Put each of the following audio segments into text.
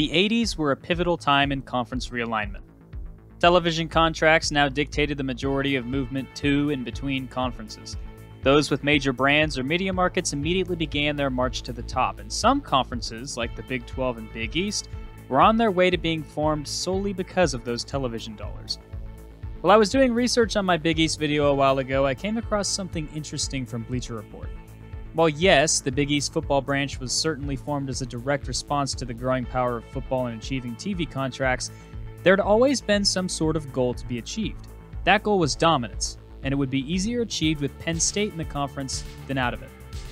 The 80s were a pivotal time in conference realignment. Television contracts now dictated the majority of movement to and between conferences. Those with major brands or media markets immediately began their march to the top, and some conferences, like the Big 12 and Big East, were on their way to being formed solely because of those television dollars. While I was doing research on my Big East video a while ago, I came across something interesting from Bleacher Report. While yes, the Big East football branch was certainly formed as a direct response to the growing power of football and achieving TV contracts, there had always been some sort of goal to be achieved. That goal was dominance, and it would be easier achieved with Penn State in the conference than out of it.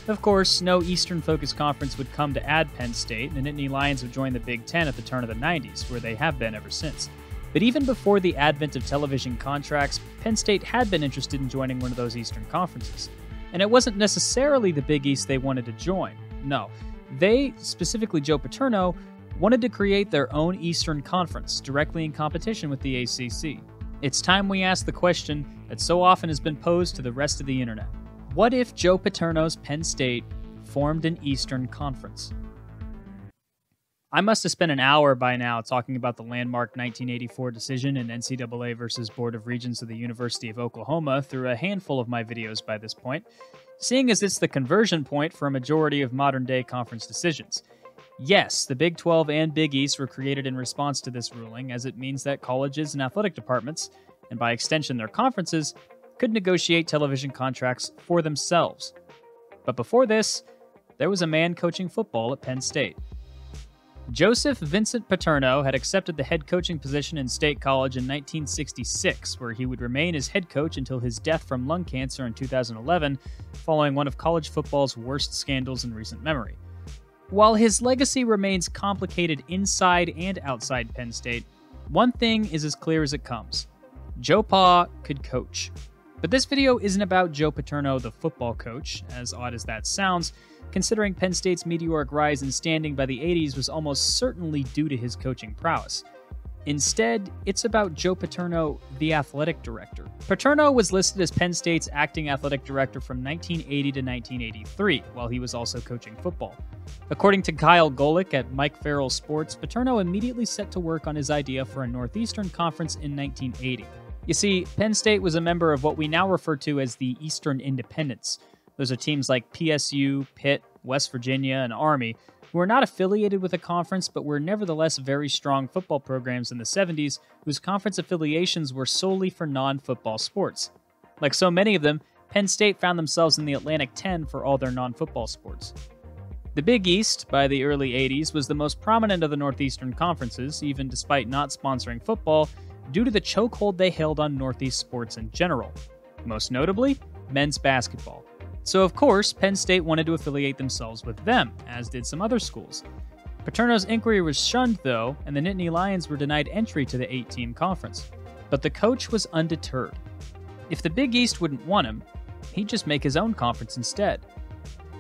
Of course, no Eastern-focused conference would come to add Penn State, and the Nittany Lions would join the Big Ten at the turn of the 90s, where they have been ever since. But even before the advent of television contracts, Penn State had been interested in joining one of those Eastern conferences. And it wasn't necessarily the Big East they wanted to join. No, they, specifically Joe Paterno, wanted to create their own Eastern Conference, directly in competition with the ACC. It's time we ask the question that so often has been posed to the rest of the internet. What if Joe Paterno's Penn State formed an Eastern Conference? I must have spent an hour by now talking about the landmark 1984 decision in NCAA versus Board of Regents of the University of Oklahoma through a handful of my videos by this point, seeing as it's the conversion point for a majority of modern-day conference decisions. Yes, the Big 12 and Big East were created in response to this ruling, as it means that colleges and athletic departments, and by extension their conferences, could negotiate television contracts for themselves. But before this, there was a man coaching football at Penn State. Joseph Vincent Paterno had accepted the head coaching position in State College in 1966, where he would remain as head coach until his death from lung cancer in 2011, following one of college football's worst scandals in recent memory. While his legacy remains complicated inside and outside Penn State, one thing is as clear as it comes. Joe Pa could coach. But this video isn't about Joe Paterno, the football coach, as odd as that sounds, considering Penn State's meteoric rise in standing by the 80s was almost certainly due to his coaching prowess. Instead, it's about Joe Paterno, the athletic director. Paterno was listed as Penn State's acting athletic director from 1980 to 1983, while he was also coaching football. According to Kyle Golick at Mike Farrell Sports, Paterno immediately set to work on his idea for a Northeastern Conference in 1980. You see, Penn State was a member of what we now refer to as the Eastern Independents. Those are teams like PSU, Pitt, West Virginia, and Army, who were not affiliated with a conference but were nevertheless very strong football programs in the 70s whose conference affiliations were solely for non-football sports. Like so many of them, Penn State found themselves in the Atlantic 10 for all their non-football sports. The Big East, by the early 80s, was the most prominent of the Northeastern conferences, even despite not sponsoring football, due to the chokehold they held on Northeast sports in general. Most notably, men's basketball. So of course, Penn State wanted to affiliate themselves with them, as did some other schools. Paterno's inquiry was shunned though, and the Nittany Lions were denied entry to the 8-team conference. But the coach was undeterred. If the Big East wouldn't want him, he'd just make his own conference instead.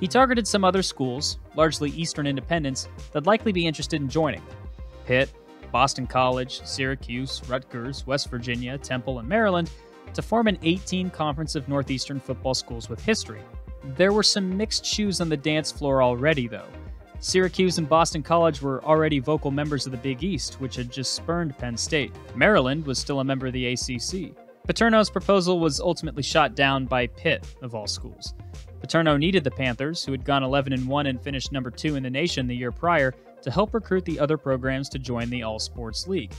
He targeted some other schools, largely Eastern independents, that'd likely be interested in joining. Pitt, Boston College, Syracuse, Rutgers, West Virginia, Temple, and Maryland, to form an 18 conference of Northeastern football schools with history. There were some mixed shoes on the dance floor already, though. Syracuse and Boston College were already vocal members of the Big East, which had just spurned Penn State. Maryland was still a member of the ACC. Paterno's proposal was ultimately shot down by Pitt, of all schools. Paterno needed the Panthers, who had gone 11-1 and finished number 2 in the nation the year prior, to help recruit the other programs to join the All-Sports League.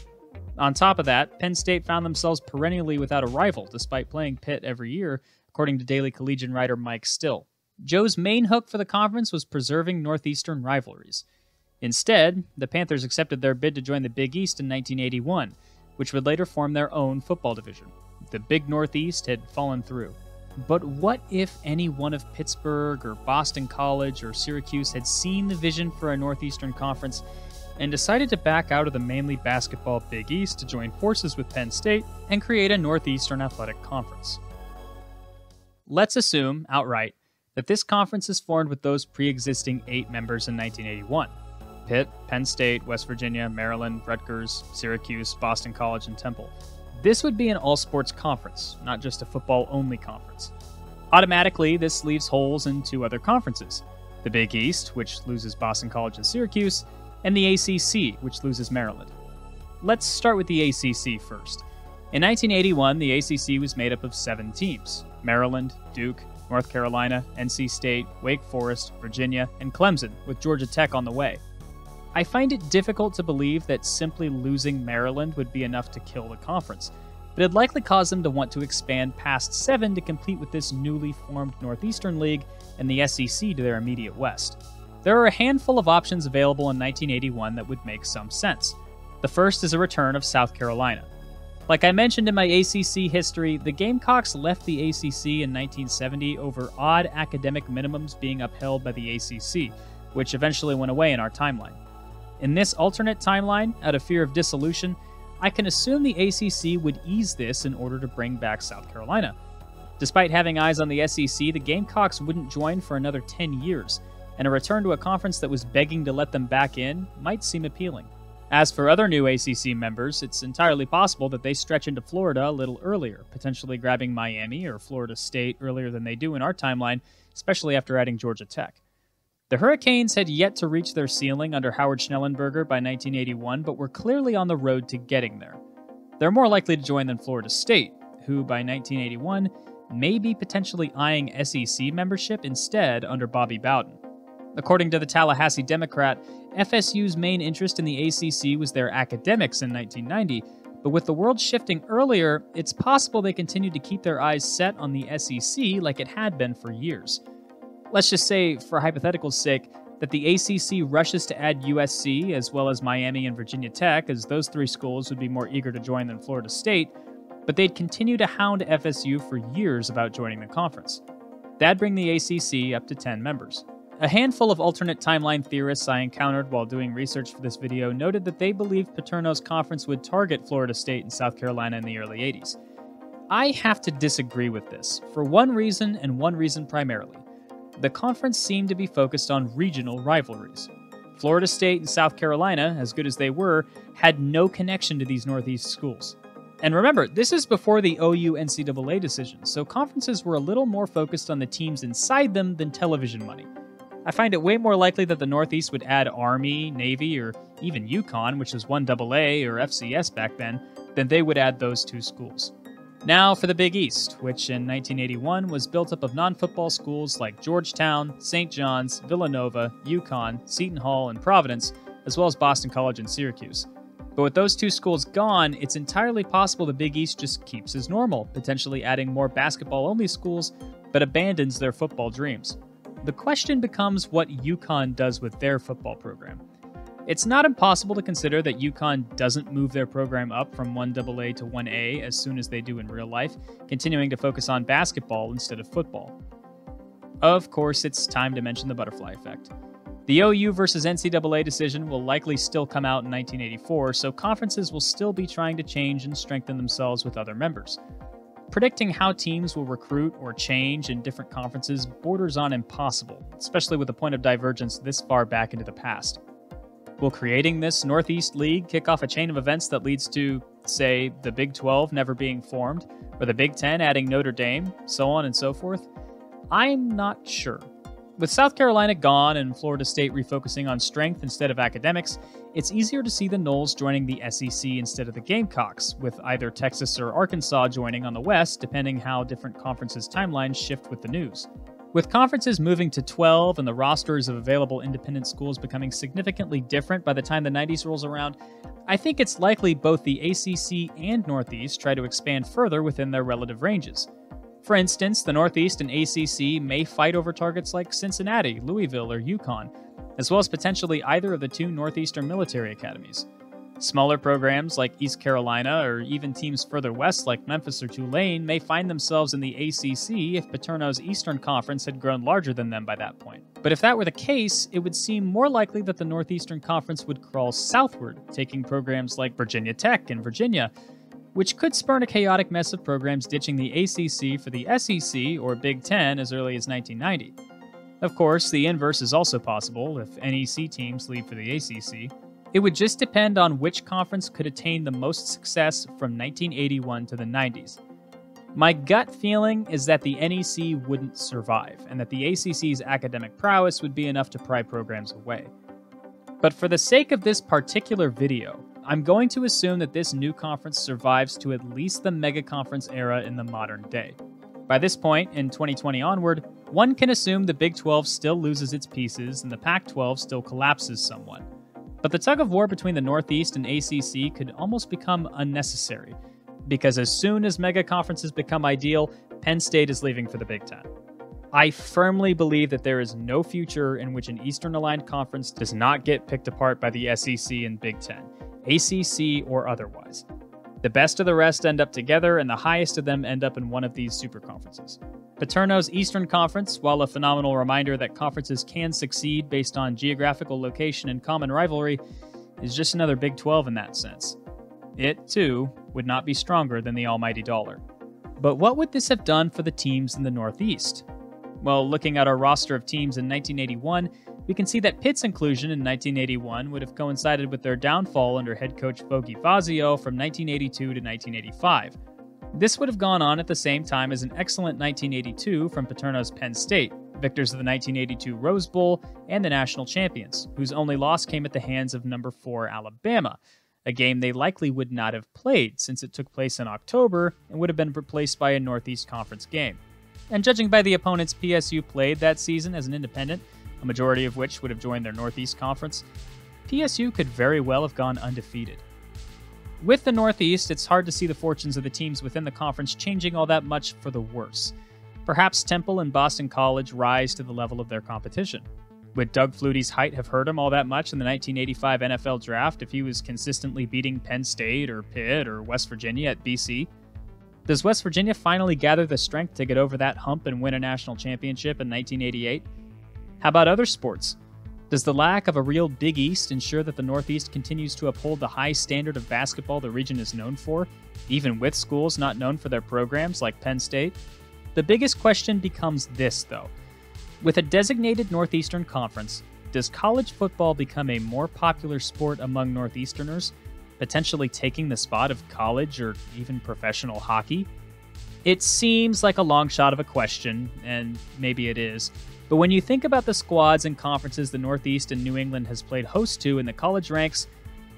On top of that, Penn State found themselves perennially without a rival despite playing Pitt every year, according to Daily Collegian writer Mike Still. Joe's main hook for the conference was preserving Northeastern rivalries. Instead, the Panthers accepted their bid to join the Big East in 1981, which would later form their own football division. The Big Northeast had fallen through. But what if any one of Pittsburgh or Boston College or Syracuse had seen the vision for a Northeastern Conference and decided to back out of the mainly basketball Big East to join forces with Penn State and create a Northeastern Athletic Conference? Let's assume, outright, that this conference is formed with those pre-existing 8 members in 1981. Pitt, Penn State, West Virginia, Maryland, Rutgers, Syracuse, Boston College, and Temple. This would be an all-sports conference, not just a football-only conference. Automatically, this leaves holes in 2 other conferences. The Big East, which loses Boston College and Syracuse, and the ACC, which loses Maryland. Let's start with the ACC first. In 1981, the ACC was made up of 7 teams: Maryland, Duke, North Carolina, NC State, Wake Forest, Virginia, and Clemson, with Georgia Tech on the way. I find it difficult to believe that simply losing Maryland would be enough to kill the conference, but it'd likely cause them to want to expand past 7 to compete with this newly formed Northeastern League and the SEC to their immediate west. There are a handful of options available in 1981 that would make some sense. The first is a return of South Carolina. Like I mentioned in my ACC history, the Gamecocks left the ACC in 1970 over odd academic minimums being upheld by the ACC, which eventually went away in our timeline. In this alternate timeline, out of fear of dissolution, I can assume the ACC would ease this in order to bring back South Carolina. Despite having eyes on the SEC, the Gamecocks wouldn't join for another 10 years, and a return to a conference that was begging to let them back in might seem appealing. As for other new ACC members, it's entirely possible that they stretch into Florida a little earlier, potentially grabbing Miami or Florida State earlier than they do in our timeline, especially after adding Georgia Tech. The Hurricanes had yet to reach their ceiling under Howard Schnellenberger by 1981, but were clearly on the road to getting there. They're more likely to join than Florida State, who by 1981 may be potentially eyeing SEC membership instead under Bobby Bowden. According to the Tallahassee Democrat, FSU's main interest in the ACC was their academics in 1990, but with the world shifting earlier, it's possible they continued to keep their eyes set on the SEC like it had been for years. Let's just say, for hypothetical's sake, that the ACC rushes to add USC as well as Miami and Virginia Tech, as those 3 schools would be more eager to join than Florida State, but they'd continue to hound FSU for years about joining the conference. That'd bring the ACC up to 10 members. A handful of alternate timeline theorists I encountered while doing research for this video noted that they believed Paterno's conference would target Florida State and South Carolina in the early 80s. I have to disagree with this, for one reason and one reason primarily. The conference seemed to be focused on regional rivalries. Florida State and South Carolina, as good as they were, had no connection to these Northeast schools. And remember, this is before the OU NCAA decision, so conferences were a little more focused on the teams inside them than television money. I find it way more likely that the Northeast would add Army, Navy, or even UConn, which was 1AA or FCS back then, than they would add those 2 schools. Now for the Big East, which in 1981 was built up of non-football schools like Georgetown, St. John's, Villanova, UConn, Seton Hall, and Providence, as well as Boston College and Syracuse. But with those 2 schools gone, it's entirely possible the Big East just keeps as normal, potentially adding more basketball-only schools, but abandons their football dreams. The question becomes what UConn does with their football program. It's not impossible to consider that UConn doesn't move their program up from 1AA to 1A as soon as they do in real life, continuing to focus on basketball instead of football. Of course, it's time to mention the butterfly effect. The OU versus NCAA decision will likely still come out in 1984, so conferences will still be trying to change and strengthen themselves with other members. Predicting how teams will recruit or change in different conferences borders on impossible, especially with a point of divergence this far back into the past. Will creating this Northeast League kick off a chain of events that leads to, say, the Big 12 never being formed, or the Big 10 adding Notre Dame, so on and so forth? I'm not sure. With South Carolina gone and Florida State refocusing on strength instead of academics, it's easier to see the Noles joining the SEC instead of the Gamecocks, with either Texas or Arkansas joining on the West, depending how different conferences' timelines shift with the news. With conferences moving to 12 and the rosters of available independent schools becoming significantly different by the time the 90s rolls around, I think it's likely both the ACC and Northeast try to expand further within their relative ranges. For instance, the Northeast and ACC may fight over targets like Cincinnati, Louisville, or UConn, as well as potentially either of the 2 Northeastern military academies. Smaller programs like East Carolina, or even teams further west like Memphis or Tulane, may find themselves in the ACC if Paterno's Eastern Conference had grown larger than them by that point. But if that were the case, it would seem more likely that the Northeastern Conference would crawl southward, taking programs like Virginia Tech and Virginia, which could spurn a chaotic mess of programs ditching the ACC for the SEC or Big Ten as early as 1990. Of course, the inverse is also possible if NEC teams leave for the ACC. It would just depend on which conference could attain the most success from 1981 to the 90s. My gut feeling is that the NEC wouldn't survive, and that the ACC's academic prowess would be enough to pry programs away. But for the sake of this particular video, I'm going to assume that this new conference survives to at least the mega conference era in the modern day. By this point, in 2020 onward, one can assume the Big 12 still loses its pieces and the Pac-12 still collapses somewhat. But the tug of war between the Northeast and ACC could almost become unnecessary, because as soon as mega conferences become ideal, Penn State is leaving for the Big Ten. I firmly believe that there is no future in which an Eastern-aligned conference does not get picked apart by the SEC and Big Ten, ACC or otherwise. The best of the rest end up together, and the highest of them end up in one of these super conferences. Paterno's Eastern Conference, while a phenomenal reminder that conferences can succeed based on geographical location and common rivalry, is just another Big 12 in that sense. It, too, would not be stronger than the almighty dollar. But what would this have done for the teams in the Northeast? Well, looking at our roster of teams in 1981, we can see that Pitt's inclusion in 1981 would have coincided with their downfall under head coach Fogy Fazio from 1982 to 1985. This would have gone on at the same time as an excellent 1982 from Paterno's Penn State, victors of the 1982 Rose Bowl and the national champions, whose only loss came at the hands of number 4 Alabama, a game they likely would not have played since it took place in October and would have been replaced by a Northeast Conference game. And judging by the opponents PSU played that season as an independent, a majority of which would have joined their Northeast Conference, PSU could very well have gone undefeated. With the Northeast, it's hard to see the fortunes of the teams within the conference changing all that much for the worse. Perhaps Temple and Boston College rise to the level of their competition. Would Doug Flutie's height have hurt him all that much in the 1985 NFL Draft if he was consistently beating Penn State or Pitt or West Virginia at BC? Does West Virginia finally gather the strength to get over that hump and win a national championship in 1988? How about other sports? Does the lack of a real Big East ensure that the Northeast continues to uphold the high standard of basketball the region is known for, even with schools not known for their programs like Penn State? The biggest question becomes this, though. With a designated Northeastern Conference, does college football become a more popular sport among Northeasterners, potentially taking the spot of college or even professional hockey? It seems like a long shot of a question, and maybe it is. But when you think about the squads and conferences the Northeast and New England has played host to in the college ranks,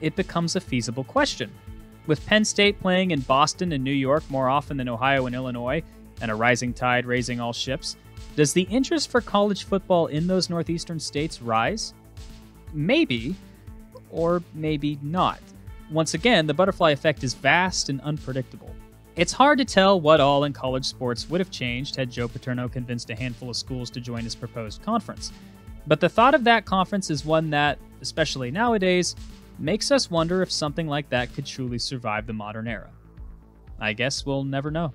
it becomes a feasible question. With Penn State playing in Boston and New York more often than Ohio and Illinois, and a rising tide raising all ships, does the interest for college football in those Northeastern states rise? Maybe, or maybe not. Once again, the butterfly effect is vast and unpredictable. It's hard to tell what all in college sports would have changed had Joe Paterno convinced a handful of schools to join his proposed conference. But the thought of that conference is one that, especially nowadays, makes us wonder if something like that could truly survive the modern era. I guess we'll never know.